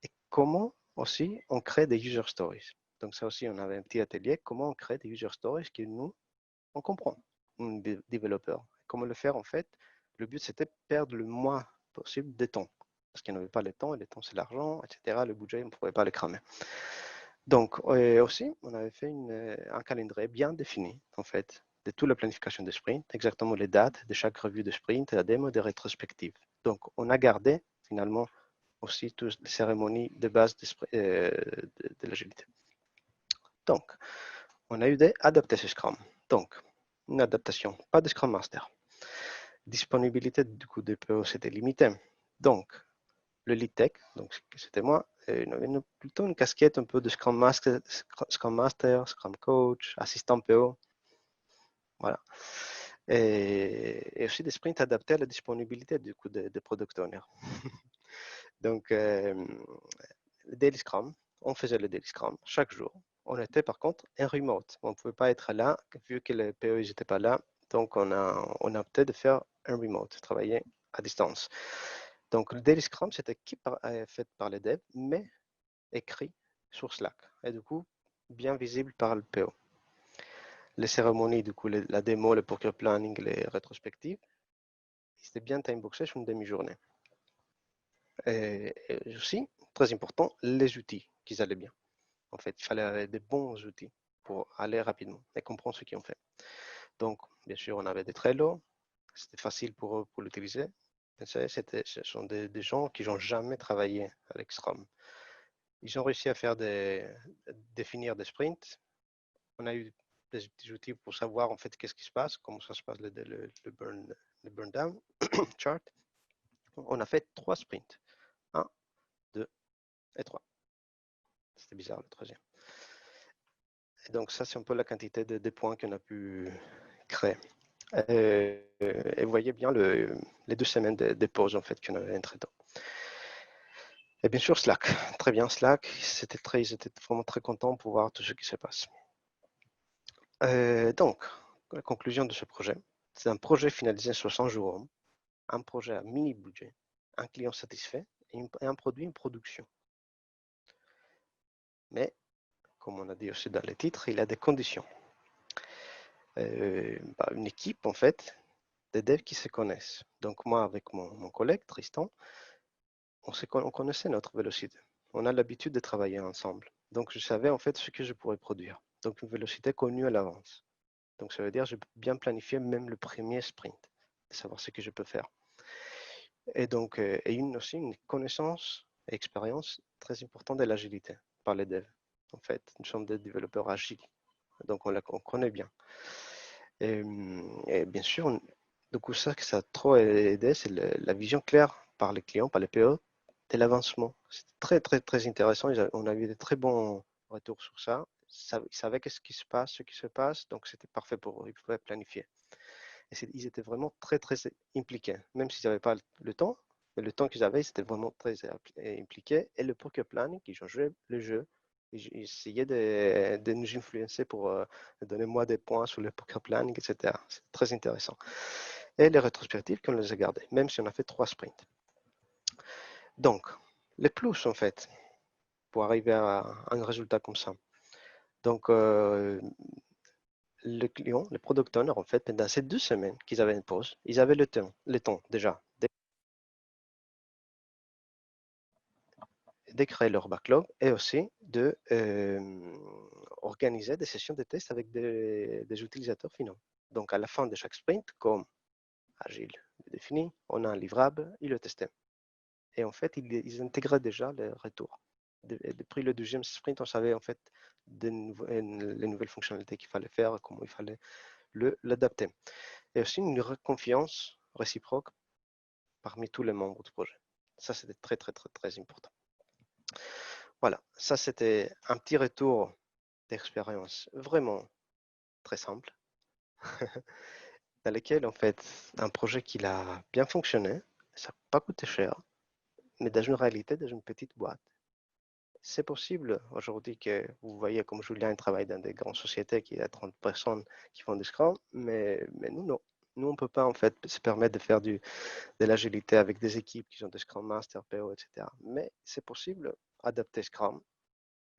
et comment aussi on crée des user stories. Donc, ça aussi, on avait un petit atelier, comment on crée des user stories que nous, on comprend, un développeur. Comment le faire en fait? Le but, c'était de perdre le moins possible de temps parce qu'il n'y avait pas le temps, et le temps, c'est l'argent, etc. Le budget, on ne pouvait pas le cramer. Donc, aussi, on avait fait un calendrier bien défini, en fait, de toute la planification des sprints, exactement les dates de chaque revue de sprint, la démo, des rétrospectives. Donc, on a gardé, finalement, aussi toutes les cérémonies de base de l'agilité. Donc, on a eu adapter ce Scrum. Donc, une adaptation, pas de Scrum Master. Disponibilité du coup de PO, c'était limité. Donc, le lead tech, donc c'était moi, plutôt une casquette un peu de Scrum Master, Scrum Coach, assistant PO. Voilà. Et aussi des sprints adaptés à la disponibilité du coup des product owners. Donc, le Daily Scrum, on faisait le Daily Scrum chaque jour. On était par contre en remote. On ne pouvait pas être là, vu que les PO n'étaient pas là. Donc, on a opté de faire un remote, travailler à distance. Donc, le Daily Scrum, c'était fait par les devs, mais écrit sur Slack. Et du coup, bien visible par le PO. Les cérémonies, du coup, la démo, le poker planning, les rétrospectives, c'était bien timeboxé sur une demi-journée. Et aussi, très important, les outils qu'ils allaient bien. En fait, il fallait des bons outils pour aller rapidement et comprendre ce qu'ils ont fait. Donc, bien sûr, on avait des Trello. C'était facile pour eux pour l'utiliser. Ce sont des gens qui n'ont jamais travaillé avec Scrum. Ils ont réussi à définir des sprints. On a eu des petits outils pour savoir en fait qu'est-ce qui se passe, comment ça se passe le burn down chart. On a fait 3 sprints. 1, 2 et 3. C'était bizarre le troisième. Et donc ça, c'est un peu la quantité de points qu'on a pu créer. Et vous voyez bien les 2 semaines de pause en fait qu'on avait entre-temps. Et bien sûr Slack, très bien Slack, ils étaient vraiment très contents pour voir tout ce qui se passe. Donc, la conclusion de ce projet, c'est un projet finalisé sur 100 jours, un projet à mini budget, un client satisfait et un produit en production. Mais, comme on a dit aussi dans les titres, il y a des conditions. Une équipe en fait, des devs qui se connaissent. Donc moi, avec mon collègue Tristan, on connaissait notre vélocité. On a l'habitude de travailler ensemble. Donc je savais en fait ce que je pourrais produire. Donc une vélocité connue à l'avance. Donc ça veut dire que j'ai bien planifié même le premier sprint, de savoir ce que je peux faire. Et donc, aussi une connaissance et expérience très importante de l'agilité par les devs. En fait, nous sommes des développeurs agiles. Donc on connaît bien. Et bien sûr, du coup, ça a trop aidé, c'est la vision claire par les clients, par les PO, de l'avancement. C'est très, très, très intéressant. On a eu de très bons retours sur ça. Ils savaient ce qui se passe, donc c'était parfait pour eux. Ils pouvaient planifier. Et ils étaient vraiment très, très impliqués, même s'ils n'avaient pas le temps. Mais le temps qu'ils avaient, ils étaient vraiment très impliqués. Et le poker planning, ils ont joué le jeu. Ils essayaient de nous influencer pour donner moi des points sur le poker planning, etc. C'est très intéressant. Et les rétrospectives, qu'on les a gardées, même si on a fait 3 sprints. Donc, les plus, en fait, pour arriver à un résultat comme ça. Donc, le client, le product owner, en fait, pendant ces 2 semaines qu'ils avaient une pause, ils avaient le temps déjà de créer leur backlog et aussi de organiser des sessions de test avec des utilisateurs finaux. Donc, à la fin de chaque sprint, comme Agile le définit, on a un livrable, ils le testaient. Et en fait, ils intégraient déjà les retours. Depuis le deuxième sprint, on savait en fait les nouvelles fonctionnalités qu'il fallait faire, comment il fallait l'adapter. Et aussi une confiance réciproque parmi tous les membres du projet. Ça, c'était très, très, très, très important. Voilà, ça, c'était un petit retour d'expérience vraiment très simple, dans lequel, en fait, un projet qui a bien fonctionné, ça n'a pas coûté cher, mais dans une réalité, dans une petite boîte. C'est possible aujourd'hui que vous voyez comme Julien travaille dans des grandes sociétés qui a 30 personnes qui font du Scrum, mais nous, non. Nous, on ne peut pas en fait se permettre de faire de l'agilité avec des équipes qui ont des Scrum Master, PO, etc. Mais c'est possible adapter Scrum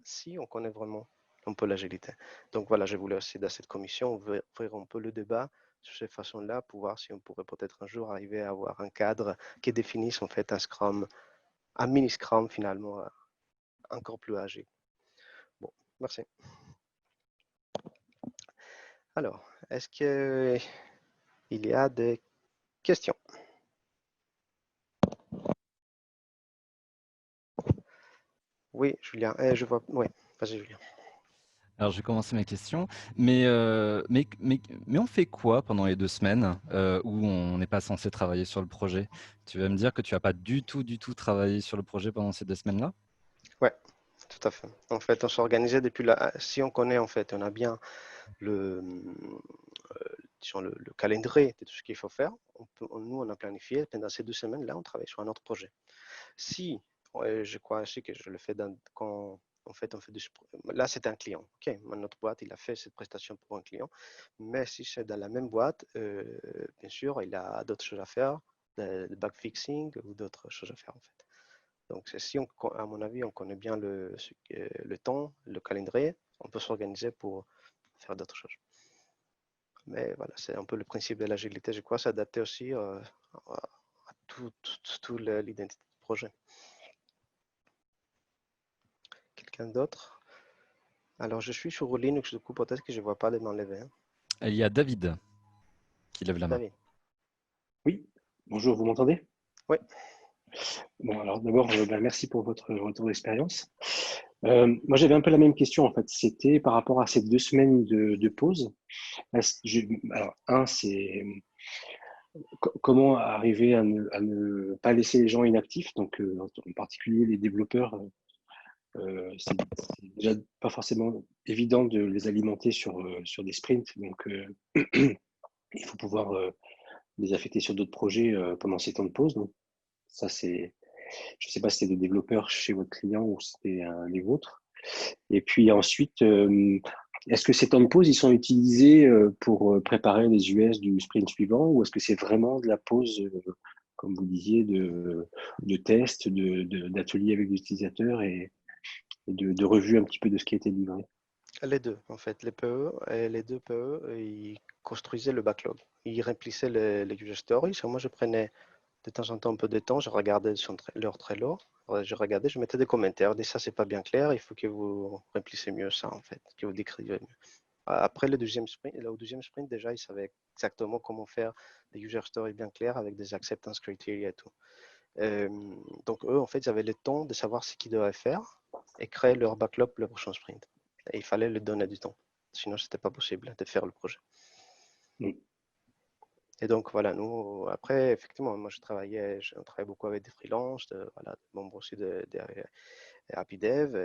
si on connaît vraiment un peu l'agilité. Donc voilà, je voulais aussi dans cette commission ouvrir un peu le débat sur cette façon-là pour voir si on pourrait peut-être un jour arriver à avoir un cadre qui définisse en fait un Scrum, un mini Scrum finalement encore plus agile. Bon, merci. Alors, est-ce qu'il y a des questions? Oui, Julien, je vois. Oui, vas-y, Julien. Alors, je vais commencer ma question. Mais on fait quoi pendant les 2 semaines où on n'est pas censé travailler sur le projet? Tu vas me dire que tu n'as pas du tout travaillé sur le projet pendant ces 2 semaines-là? Oui, tout à fait. En fait, on s'organisait depuis là. Si on connaît, en fait, on a bien disons le calendrier de tout ce qu'il faut faire. Nous, on a planifié pendant ces 2 semaines-là, on travaille sur un autre projet. Si, je crois aussi que je le fais quand en fait, on fait là, c'est un client. OK, notre boîte, il a fait cette prestation pour un client. Mais si c'est dans la même boîte, bien sûr, il a d'autres choses à faire, le bug fixing ou d'autres choses à faire, en fait. Donc, si à mon avis, on connaît bien le temps, le calendrier, on peut s'organiser pour faire d'autres choses. Mais voilà, c'est un peu le principe de l'agilité. Je crois s'adapter aussi à toute l'identité du projet. Quelqu'un d'autre? Alors, je suis sur Linux, du coup, peut-être que je ne vois pas les mains levées. Il y a David qui lève la main. David. Oui, bonjour, vous m'entendez? Oui. Bon, alors d'abord, merci pour votre retour d'expérience. Moi, j'avais un peu la même question, en fait. C'était par rapport à ces 2 semaines de pause. Alors, c'est comment arriver à ne pas laisser les gens inactifs, donc en particulier les développeurs. C'est déjà pas forcément évident de les alimenter sur des sprints, donc il faut pouvoir les affecter sur d'autres projets pendant ces temps de pause. Donc, ça, c'est, je ne sais pas si c'était des développeurs chez votre client ou si c'était les vôtres. Et puis ensuite, est-ce que ces temps de pause, ils sont utilisés pour préparer les US du sprint suivant ou est-ce que c'est vraiment de la pause, comme vous disiez, de tests, d'ateliers avec l'utilisateur et de revue un petit peu de ce qui a été livré? Les deux, en fait. Les deux PE, ils construisaient le backlog. Ils remplissaient les user stories. Moi, je prenais de temps en temps un peu de temps, je regardais leur Trello, je mettais des commentaires, je disais ça c'est pas bien clair, il faut que vous remplissez mieux ça en fait, que vous décrivez mieux. Après le deuxième sprint, déjà ils savaient exactement comment faire des user stories bien clairs avec des acceptance criteria et tout. Donc eux en fait ils avaient le temps de savoir ce qu'ils devaient faire et créer leur backlog pour le prochain sprint. Et il fallait leur donner du temps, sinon c'était pas possible de faire le projet. Et donc voilà, nous, après, effectivement, moi je travaillais beaucoup avec des freelances, voilà, membres aussi de Happy Dev.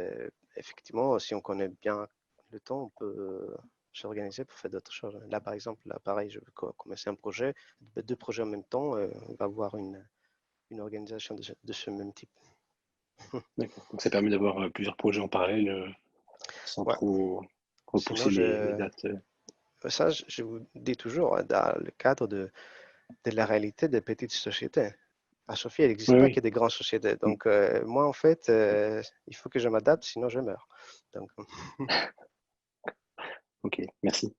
Effectivement, si on connaît bien le temps, on peut s'organiser pour faire d'autres choses. Là, par exemple, là, pareil, je veux commencer un projet, 2 projets en même temps, on va avoir une organisation de ce même type. D'accord. Donc ça permet d'avoir plusieurs projets en parallèle sans Ouais. trop repousser Sinon, les dates. ça, je vous dis toujours, dans le cadre de la réalité des petites sociétés. À Sophie, il n'existe Oui, pas oui. que des grandes sociétés. Donc, moi, en fait, il faut que je m'adapte, sinon je meurs. Donc, Ok, merci.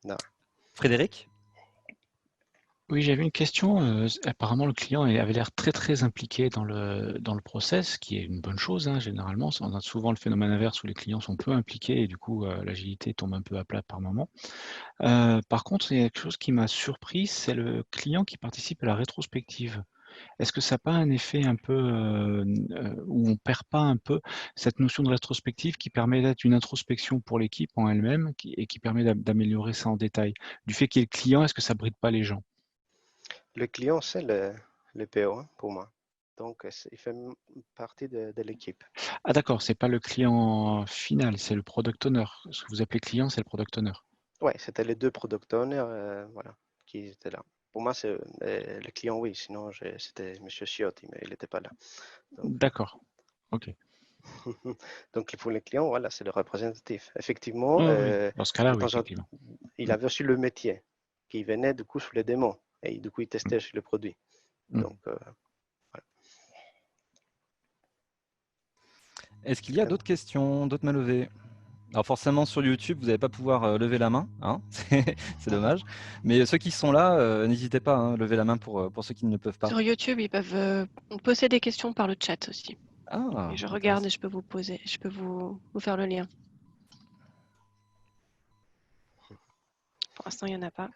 Non. Frédéric? Oui, j'avais une question. Apparemment, le client avait l'air très très impliqué dans le process, ce qui est une bonne chose, hein, généralement. On a souvent le phénomène inverse où les clients sont peu impliqués et du coup, l'agilité tombe un peu à plat par moment. Par contre, il y a quelque chose qui m'a surpris, c'est le client qui participe à la rétrospective. Est-ce que ça n'a pas un effet un peu où on perd pas un peu cette notion de rétrospective qui permet d'être une introspection pour l'équipe en elle-même et qui permet d'améliorer ça en détail? Du fait qu'il y ait le client, est-ce que ça bride pas les gens? Le client, c'est le PO hein, pour moi. Donc, il fait partie de l'équipe. Ah d'accord, c'est pas le client final, c'est le product owner. Ce que vous appelez client, c'est le product owner. Ouais, c'était les deux product owners voilà, qui étaient là. Pour moi, c'est le client, oui. Sinon, c'était M. Ciotti, mais il n'était pas là. Donc, D'accord, ok. donc, pour les clients, voilà, c'est le représentatif. Effectivement, Oui, oui. Dans ce cas-là, de oui, temps en temps, effectivement. il avait aussi le métier qui venait du coup sur les démos et du coup, il Mm. testait sur le produit. Mm. Donc, voilà. Est-ce qu'il y a d'autres questions, d'autres mains levées? Alors forcément sur YouTube, vous n'allez pas pouvoir lever la main, hein c'est dommage. Mais ceux qui sont là, n'hésitez pas, hein, lever la main pour ceux qui ne le peuvent pas. Sur YouTube, ils peuvent poser des questions par le chat aussi. Ah, Et je regarde intéressant. et je peux vous poser, je peux vous faire le lien. Pour l'instant, il n'y en a pas.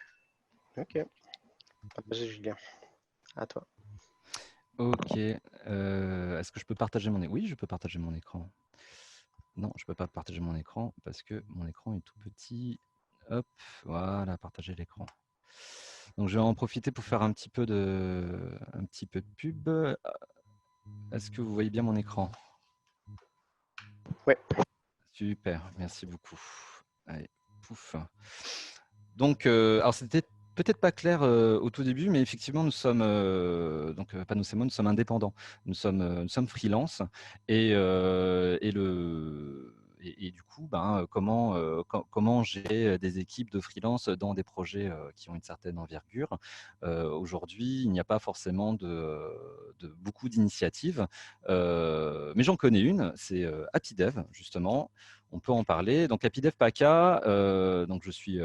Ok. Vas-y, Julien. À toi. Ok. Est-ce que je peux partager mon écran? Oui, je peux partager mon écran. Non, je ne peux pas partager mon écran parce que mon écran est tout petit. Hop, voilà, partager l'écran. Donc je vais en profiter pour faire un petit peu de pub. Est-ce que vous voyez bien mon écran? Ouais. Super, merci beaucoup. Allez, pouf. Donc, alors c'était peut-être pas clair au tout début, mais effectivement, nous sommes, Panos et moi, nous sommes indépendants. Nous sommes freelance et du coup, comment gérer des équipes de freelance dans des projets qui ont une certaine envergure. Aujourd'hui, il n'y a pas forcément de beaucoup d'initiatives, mais j'en connais une, c'est HappyDev, justement. On peut en parler. Donc, HappyDev PACA, donc je suis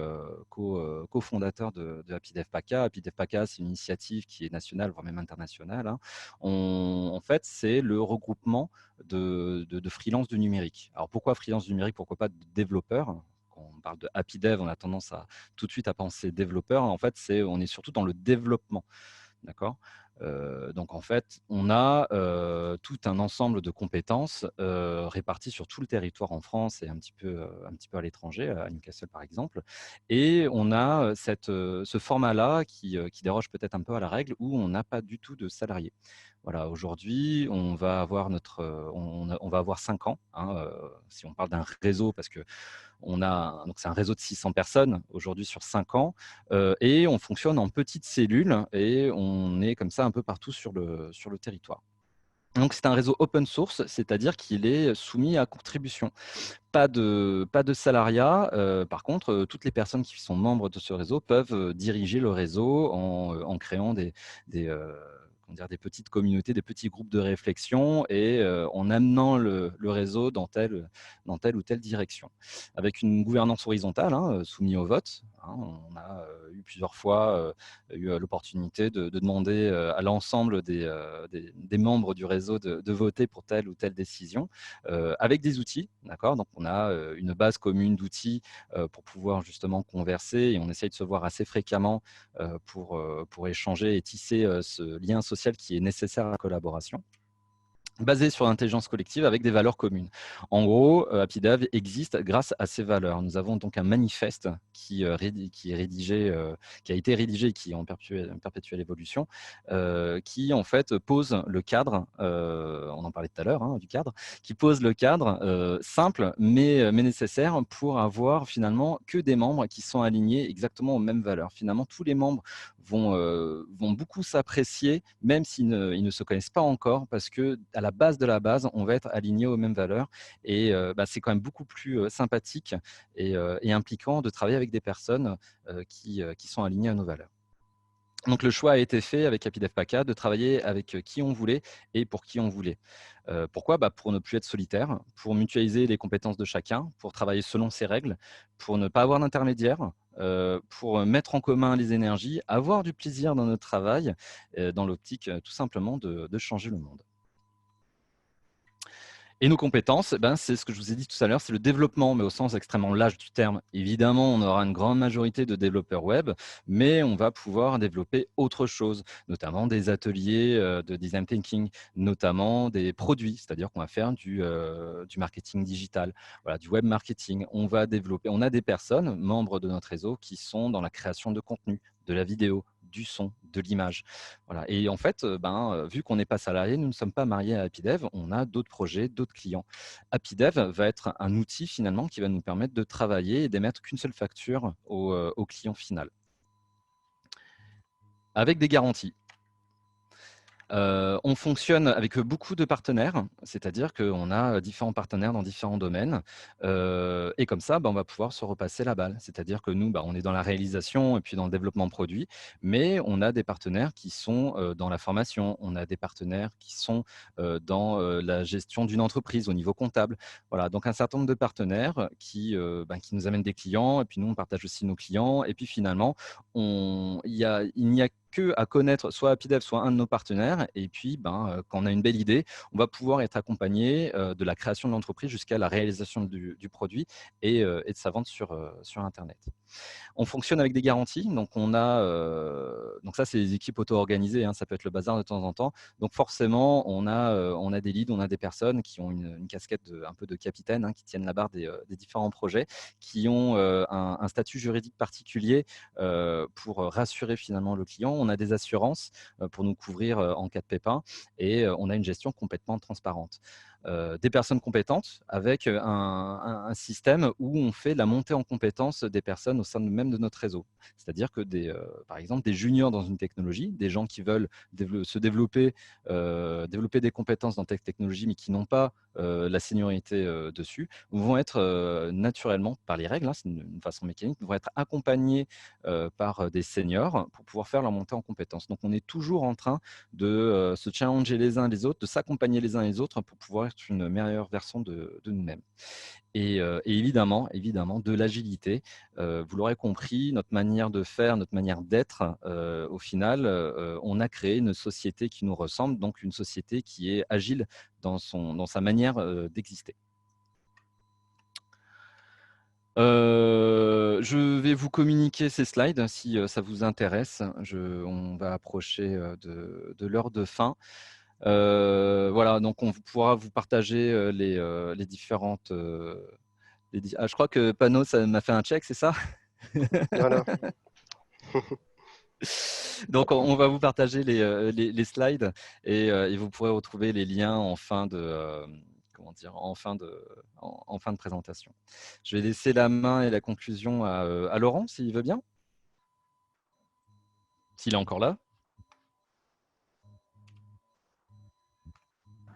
cofondateur de HappyDev PACA. HappyDev PACA, c'est une initiative qui est nationale, voire même internationale, hein. En fait, c'est le regroupement de freelance du numérique. Alors, pourquoi freelance du numérique? Pourquoi pas de développeurs? Quand on parle de HappyDev, on a tendance tout de suite à penser développeur. En fait, on est surtout dans le développement. D'accord. Donc en fait, on a tout un ensemble de compétences réparties sur tout le territoire en France et un petit peu à l'étranger, à Newcastle par exemple. Et on a ce format-là qui déroge peut-être un peu à la règle où on n'a pas du tout de salariés. Voilà, aujourd'hui, on va avoir on va avoir 5 ans, hein, si on parle d'un réseau, parce que donc c'est un réseau de 600 personnes aujourd'hui sur 5 ans, et on fonctionne en petites cellules et on est comme ça un peu partout sur le territoire. Donc c'est un réseau open source, c'est-à-dire qu'il est soumis à contribution. Pas de salariat. Par contre, toutes les personnes qui sont membres de ce réseau peuvent diriger le réseau en créant comment dire, des petites communautés, des petits groupes de réflexion et en amenant le réseau dans telle ou telle direction. Avec une gouvernance horizontale, hein, soumise au vote. Hein, on a eu plusieurs fois l'opportunité de demander à l'ensemble des membres du réseau de voter pour telle ou telle décision avec des outils. D'accord. Donc, on a une base commune d'outils pour pouvoir justement converser et on essaye de se voir assez fréquemment pour échanger et tisser ce lien social qui est nécessaire à la collaboration, basé sur l'intelligence collective avec des valeurs communes. En gros, HappyDev existe grâce à ces valeurs. Nous avons donc un manifeste qui a été rédigé, qui est en perpétuelle évolution, qui en fait pose le cadre, on en parlait tout à l'heure, hein, du cadre, qui pose le cadre simple mais nécessaire pour avoir finalement que des membres qui sont alignés exactement aux mêmes valeurs. Finalement, tous les membres vont beaucoup s'apprécier, même s'ils ne se connaissent pas encore, parce que à la base de la base, on va être aligné aux mêmes valeurs. Et c'est quand même beaucoup plus sympathique et impliquant de travailler avec des personnes qui sont alignées à nos valeurs. Donc, le choix a été fait avec HappyDev PACA de travailler avec qui on voulait et pour qui on voulait. Pourquoi? Pour ne plus être solitaire, pour mutualiser les compétences de chacun, pour travailler selon ses règles, pour ne pas avoir d'intermédiaire, pour mettre en commun les énergies, avoir du plaisir dans notre travail, dans l'optique tout simplement de changer le monde. Et nos compétences, ben, c'est ce que je vous ai dit tout à l'heure, c'est le développement, mais au sens extrêmement large du terme. Évidemment, on aura une grande majorité de développeurs web, mais on va pouvoir développer autre chose, notamment des ateliers de design thinking, notamment des produits, c'est-à-dire qu'on va faire du marketing digital, voilà, du web marketing. On va développer, on a des personnes, membres de notre réseau, qui sont dans la création de contenu, de la vidéo, du son, de l'image. Voilà. Et en fait, vu qu'on n'est pas salarié, nous ne sommes pas mariés à HappyDev, on a d'autres projets, d'autres clients. HappyDev va être un outil finalement qui va nous permettre de travailler et d'émettre qu'une seule facture au client final, avec des garanties. On fonctionne avec beaucoup de partenaires, c'est-à-dire qu'on a différents partenaires dans différents domaines. Et comme ça, on va pouvoir se repasser la balle. C'est-à-dire que nous, on est dans la réalisation et puis dans le développement de produits, mais on a des partenaires qui sont dans la formation, on a des partenaires qui sont dans la gestion d'une entreprise au niveau comptable. Voilà, donc un certain nombre de partenaires qui nous amènent des clients, et puis nous, on partage aussi nos clients. Et puis finalement, il n'y a à connaître soit HappyDev, soit un de nos partenaires. Et puis, quand on a une belle idée, on va pouvoir être accompagné de la création de l'entreprise jusqu'à la réalisation du produit et de sa vente sur Internet. On fonctionne avec des garanties. Donc, donc ça, c'est les équipes auto-organisées. Hein, ça peut être le bazar de temps en temps. Donc, forcément, on a des leads, on a des personnes qui ont une casquette un peu de capitaine, hein, qui tiennent la barre des différents projets, qui ont un statut juridique particulier pour rassurer finalement le client. On a des assurances pour nous couvrir en cas de pépin et on a une gestion complètement transparente. Des personnes compétentes avec un système où on fait la montée en compétences des personnes au sein même de notre réseau. C'est-à-dire que par exemple, des juniors dans une technologie, des gens qui veulent se développer des compétences dans cette technologie, mais qui n'ont pas la seniorité dessus, vont être naturellement, par les règles, hein, c'est une façon mécanique, vont être accompagnés par des seniors pour pouvoir faire leur montée en compétences. Donc, on est toujours en train de se challenger les uns les autres, de s'accompagner les uns les autres pour pouvoir être une meilleure version de nous-mêmes. Et évidemment, de l'agilité. Vous l'aurez compris, notre manière de faire, notre manière d'être, au final, on a créé une société qui nous ressemble, donc une société qui est agile dans sa manière d'exister. Je vais vous communiquer ces slides si ça vous intéresse. On va approcher de l'heure de fin. Voilà, donc on pourra vous partager les différentes. Je crois que Panos m'a fait un check, c'est ça? Voilà. Donc on va vous partager les slides et vous pourrez retrouver les liens en fin de en fin de présentation. Je vais laisser la main et la conclusion à Laurent, s'il veut bien. S'il est encore là.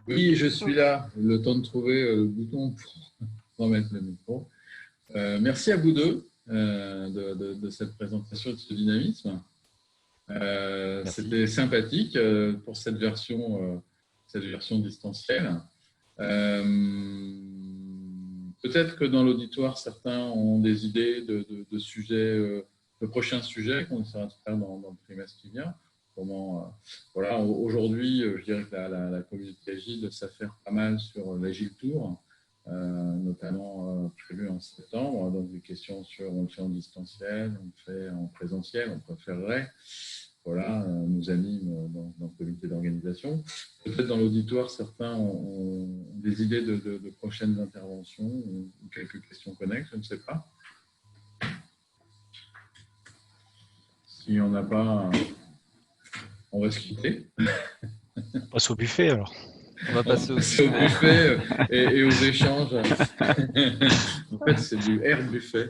Oui, je suis là. Le temps de trouver le bouton pour remettre le micro. Merci à vous deux de cette présentation et de ce dynamisme. C'était sympathique pour cette version distancielle. Peut-être que dans l'auditoire, certains ont des idées de sujets, de prochains sujets qu'on essaiera de faire dans le trimestre qui vient. Voilà, aujourd'hui, je dirais que la communauté agile s'affaire pas mal sur l'Agile Tour, notamment prévu en septembre. Donc des questions sur on le fait en distanciel, on le fait en présentiel, on préférerait. Voilà, nous anime dans le comité d'organisation. Peut-être dans l'auditoire, certains ont des idées de prochaines interventions ou quelques questions connexes, je ne sais pas. S'il n'y en a pas, on va se quitter. On passe au buffet alors. On va passer au buffet et aux échanges. En fait, c'est du air buffet.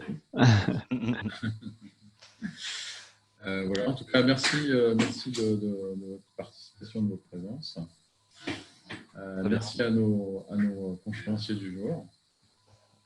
Voilà, en tout cas, merci de votre participation, de votre présence. Merci à nos conférenciers du jour.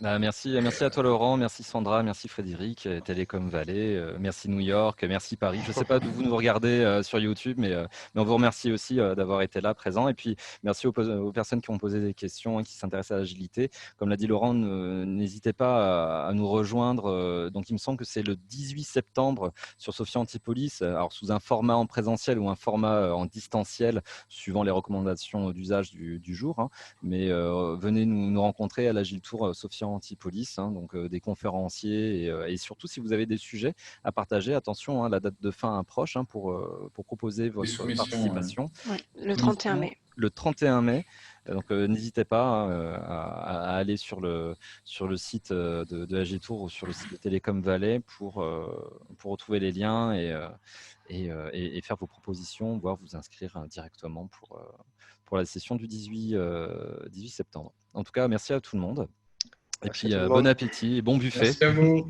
Merci à toi Laurent, merci Sandra, merci Frédéric, Télécom Valais, merci New York, merci Paris. Je ne sais pas d'où vous nous regardez sur YouTube, mais on vous remercie aussi d'avoir été là, présent. Et puis merci aux personnes qui ont posé des questions et qui s'intéressent à l'agilité. Comme l'a dit Laurent, n'hésitez pas à nous rejoindre. Donc il me semble que c'est le 18 septembre sur Sophia Antipolis, alors sous un format en présentiel ou un format en distanciel, suivant les recommandations d'usage du jour. Hein. Mais venez nous rencontrer à l'Agile Tour Sophia Antipolis, hein, donc des conférenciers et surtout si vous avez des sujets à partager, attention, hein, la date de fin approche hein, pour proposer votre participation. Oui, le 31 mai. Le 31 mai. Donc n'hésitez pas hein, à aller sur le site de Agile Tour ou sur le site de Télécom Valais pour retrouver les liens et faire vos propositions, voire vous inscrire directement pour la session du 18 septembre. En tout cas, merci à tout le monde. Et puis, bon appétit et bon buffet. Merci à vous.